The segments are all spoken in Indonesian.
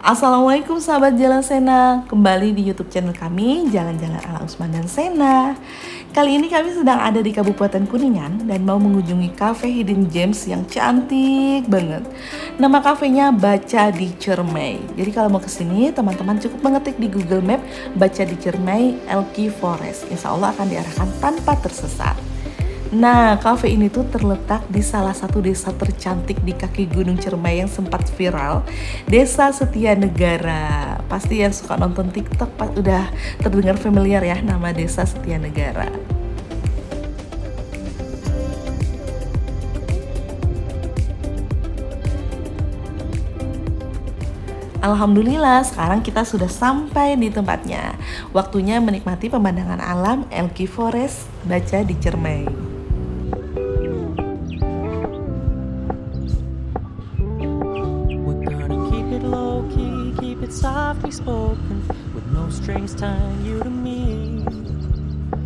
Assalamualaikum sahabat Jalan Sena, kembali di YouTube channel kami Jalan-Jalan ala Usman dan Sena. Kali ini kami sedang ada di Kabupaten Kuningan dan mau mengunjungi cafe Hidden Gems yang cantik banget. Nama kafenya Baca di Cermai. Jadi kalau mau kesini teman-teman cukup mengetik di Google Map Baca di Cermai Elky Forest. Insya Allah akan diarahkan tanpa tersesat. Nah, kafe ini tuh terletak di salah satu desa tercantik di kaki Gunung Cermai yang sempat viral, Desa Setia Negara. Pasti yang suka nonton TikTok udah terdengar familiar ya nama Desa Setia Negara. Alhamdulillah, sekarang kita sudah sampai di tempatnya. Waktunya menikmati pemandangan alam Elky Forest Baca di Cermai. Softly spoken, with no strings tying you to me.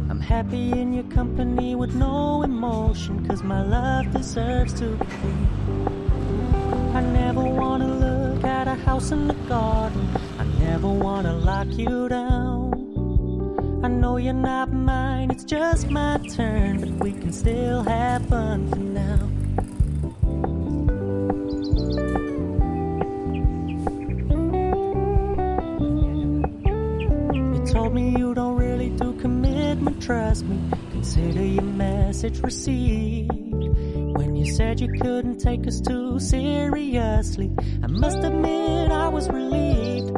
I'm happy in your company with no emotion, cause my love deserves to be free. I never wanna look at a house in the garden, I never wanna lock you down. I know you're not mine, it's just my turn, but we can still have fun for now. Told me you don't really do commitment, trust me, consider your message received. When you said you couldn't take us too seriously, I must admit I was relieved.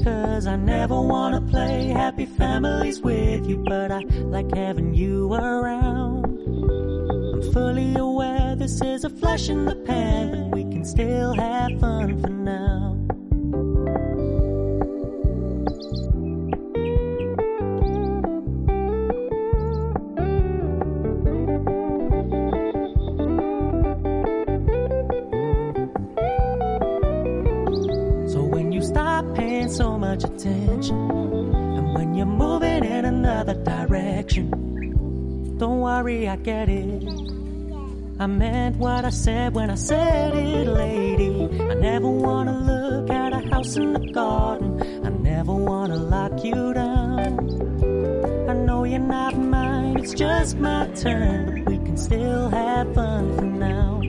Cause I never wanna play happy families with you, but I like having you around. I'm fully aware this is a flash in the pan, but we can still have fun for now. So much attention, and when you're moving in another direction, don't worry, I get it. I meant what I said when I said it, lady. I never wanna look at a house in the garden, I never wanna lock you down. I know you're not mine, it's just my turn, but we can still have fun for now.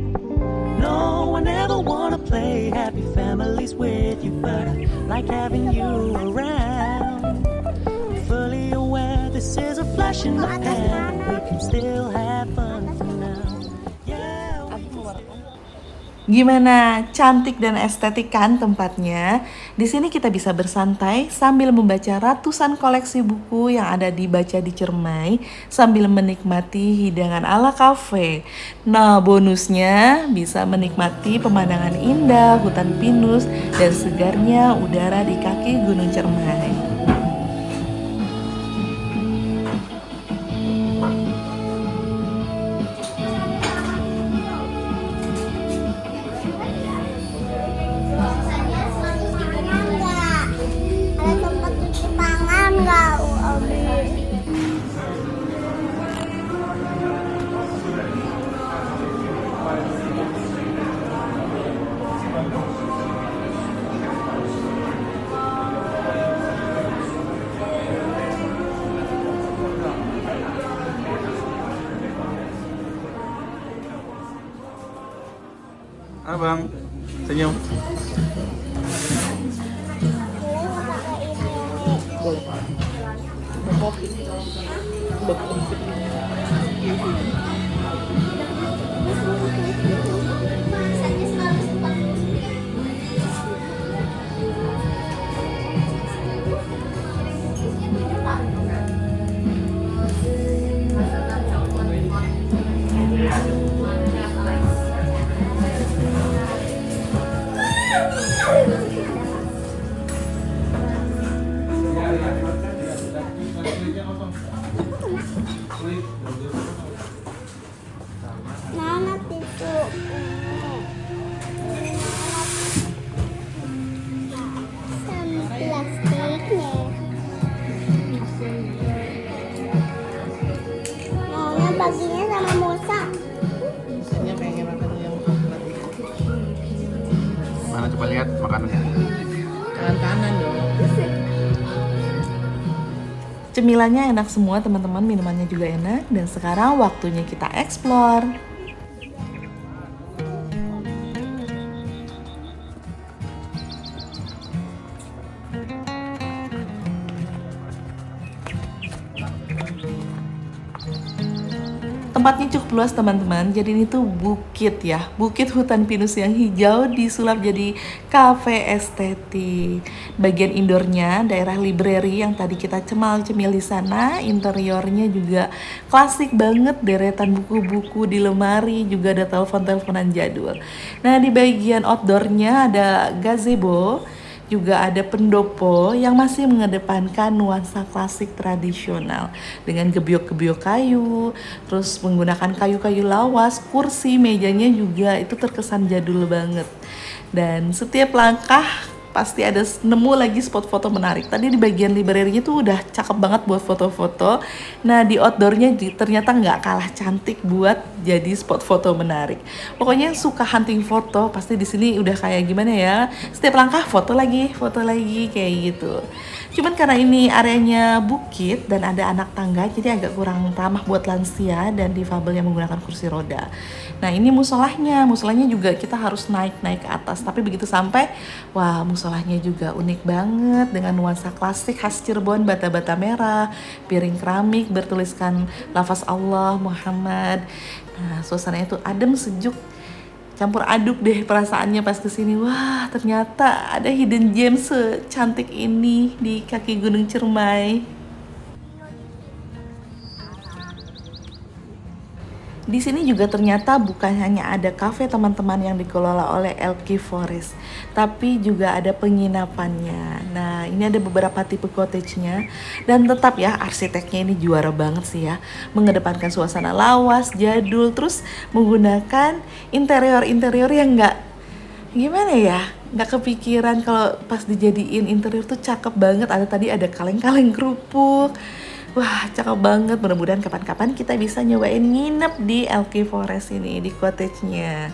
No, I never wanna play happy families with you, but I like having you around. I'm fully aware this is a flash in the pan, but we can still have fun for now. Gimana, cantik dan estetik kan tempatnya? Di sini kita bisa bersantai sambil membaca ratusan koleksi buku yang ada di Baca di Cermai sambil menikmati hidangan ala kafe. Nah, bonusnya bisa menikmati pemandangan indah, hutan pinus, dan segarnya udara di kaki Gunung Cermai. Abang, senyum. Cemilannya enak semua teman-teman, minumannya juga enak. Dan sekarang waktunya kita explore. Tempatnya cukup luas teman-teman, jadi ini tuh bukit ya, bukit hutan pinus yang hijau disulap jadi cafe estetik. Bagian indoornya daerah library yang tadi kita cemal-cemil di sana, interiornya juga klasik banget, deretan buku-buku di lemari, juga ada telepon-teleponan jadul. Nah di bagian outdoornya ada gazebo, juga ada pendopo yang masih mengedepankan nuansa klasik tradisional dengan gebyok-gebyok kayu, terus menggunakan kayu-kayu lawas, kursi, mejanya juga itu terkesan jadul banget. Dan setiap langkah pasti ada nemu lagi spot foto menarik. Tadi di bagian library tuh udah cakep banget buat foto-foto. Nah di outdoornya ternyata nggak kalah cantik buat jadi spot foto menarik. Pokoknya yang suka hunting foto pasti di sini udah kayak gimana ya. Setiap langkah foto lagi kayak gitu. Cuman karena ini areanya bukit dan ada anak tangga, jadi agak kurang ramah buat lansia dan difabel yang menggunakan kursi roda. Nah ini musolahnya juga kita harus naik ke atas. Tapi begitu sampai, wah musolahnya juga unik banget dengan nuansa klasik khas Cirebon, bata-bata merah, piring keramik bertuliskan lafaz Allah Muhammad. Nah suasananya tuh adem, sejuk, campur aduk deh perasaannya pas kesini. Wah ternyata ada hidden gem secantik ini di kaki Gunung Ciremai. Di sini juga ternyata bukan hanya ada kafe teman-teman yang dikelola oleh Elky Forest, tapi juga ada penginapannya. Nah, ini ada beberapa tipe cottage-nya dan tetap ya arsiteknya ini juara banget sih ya. Mengedepankan suasana lawas, jadul, terus menggunakan interior yang gimana ya? Nggak kepikiran kalau pas dijadiin interior tuh cakep banget. Tadi ada kaleng-kaleng kerupuk. Wah, cakep banget. Mudah-mudahan kapan-kapan kita bisa nyobain nginep di Elky Forest ini, di cottage-nya.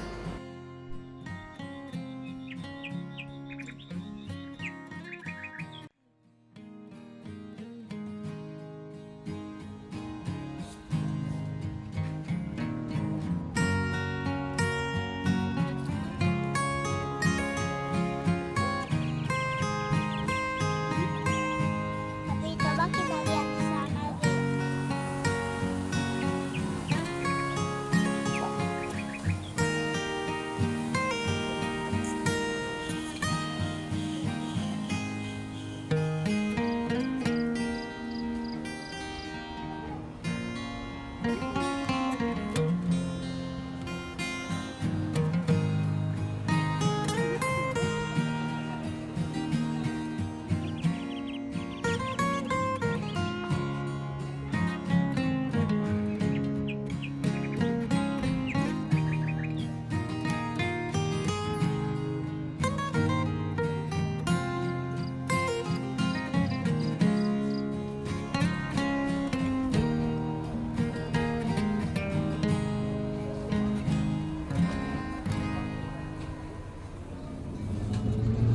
Tapi coba kita lihat di sana deh.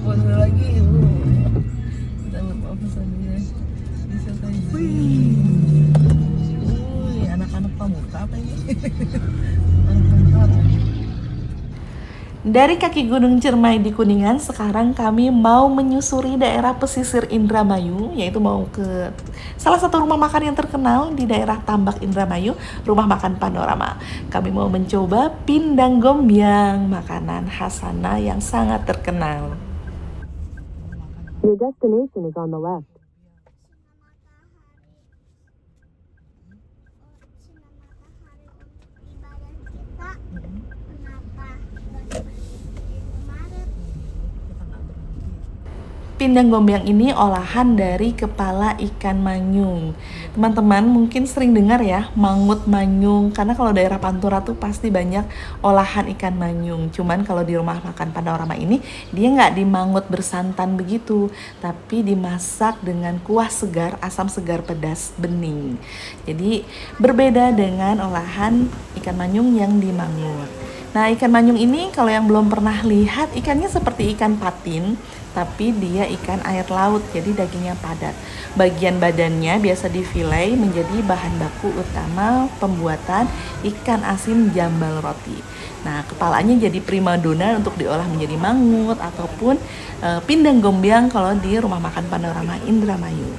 Foto lagi itu. Kita lupa pesannya. Bisa saja. Wih, anak-anak pramuka apa ini? Dari kaki Gunung Ciremai di Kuningan, sekarang kami mau menyusuri daerah pesisir Indramayu, yaitu mau ke salah satu rumah makan yang terkenal di daerah Tambak Indramayu, Rumah Makan Panorama. Kami mau mencoba pindang gombyang, makanan khas sana yang sangat terkenal. Your destination is on the left. Pindang gombyang ini olahan dari kepala ikan manyung. Teman-teman mungkin sering dengar ya, mangut manyung. Karena kalau daerah Pantura tuh pasti banyak olahan ikan manyung. Cuman kalau di Rumah Makan Panorama ini, dia nggak dimangut bersantan begitu. Tapi dimasak dengan kuah segar, asam segar pedas bening. Jadi berbeda dengan olahan ikan manyung yang dimangut. Nah, ikan manyung ini kalau yang belum pernah lihat, ikannya seperti ikan patin, tapi dia ikan air laut, jadi dagingnya padat. Bagian badannya biasa difilei menjadi bahan baku utama pembuatan ikan asin jambal roti. Nah, kepalanya jadi primadona untuk diolah menjadi mangut ataupun pindang gombiang kalau di rumah makan Panorama Indramayu.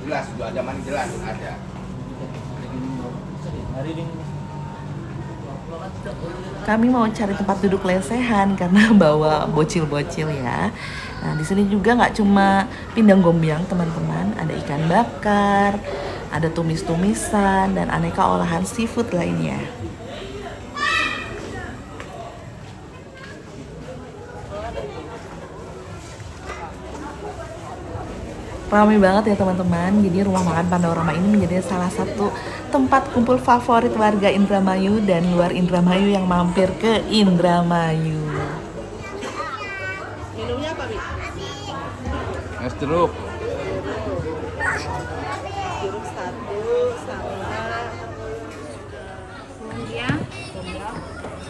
Jelas, sudah ada mana jelas ada. Kami mau cari tempat duduk lesehan karena bawa bocil-bocil ya. Nah, di sini juga nggak cuma pindang gombiang teman-teman, ada ikan bakar, ada tumis-tumisan dan aneka olahan seafood lainnya. Ramai banget ya teman-teman, jadi rumah makan Panorama ini menjadi salah satu tempat kumpul favorit warga Indramayu dan luar Indramayu yang mampir ke Indramayu. Minumnya apa, Bi? Es jeruk. Jeruk satu sama Ya.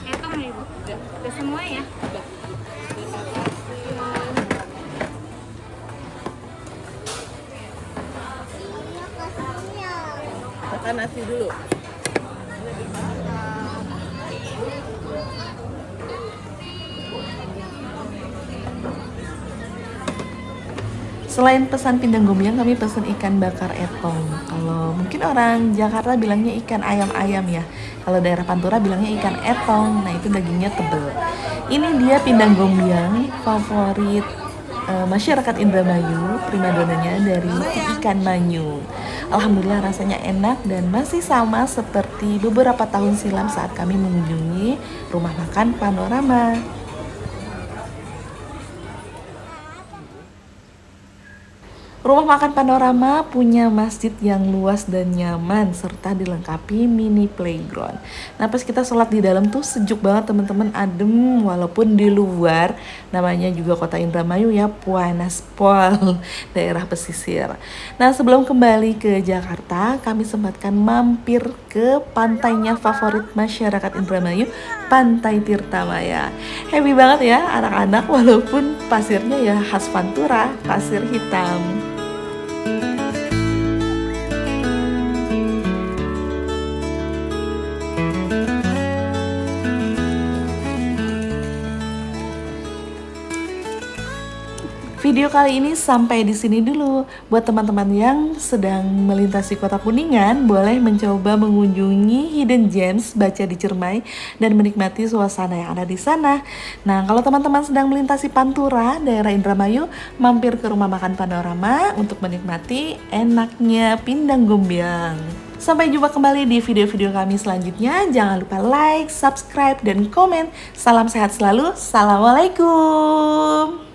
Hitung nih, Bu. Udah semua ya? makan nasi dulu. Selain pesan pindang gombiang, kami pesan ikan bakar etong. Kalau mungkin orang Jakarta bilangnya ikan ayam-ayam ya. Kalau daerah Pantura bilangnya ikan etong. Nah, itu dagingnya tebel. Ini dia pindang gombiang favorit masyarakat Indramayu, primadonanya dari ikan manyung. Alhamdulillah rasanya enak dan masih sama seperti beberapa tahun silam saat kami mengunjungi rumah makan Panorama. Rumah makan Panorama punya masjid yang luas dan nyaman serta dilengkapi mini playground. Nah, pas kita sholat di dalam tuh sejuk banget teman-teman, adem walaupun di luar namanya juga kota Indramayu ya, panas pol, daerah pesisir. Nah, sebelum kembali ke Jakarta, kami sempatkan mampir ke pantainya favorit masyarakat Indramayu, Pantai Tirtamaya. Happy banget ya anak-anak walaupun pasirnya ya khas Pantura, pasir hitam. Video kali ini sampai di sini dulu. Buat teman-teman yang sedang melintasi Kota Kuningan, boleh mencoba mengunjungi Hidden Gems Baca di Ciremai dan menikmati suasana yang ada di sana. Nah, kalau teman-teman sedang melintasi Pantura, daerah Indramayu, mampir ke rumah makan Panorama untuk menikmati enaknya pindang gombiang. Sampai jumpa kembali di video-video kami selanjutnya. Jangan lupa like, subscribe, dan komen. Salam sehat selalu. Assalamualaikum.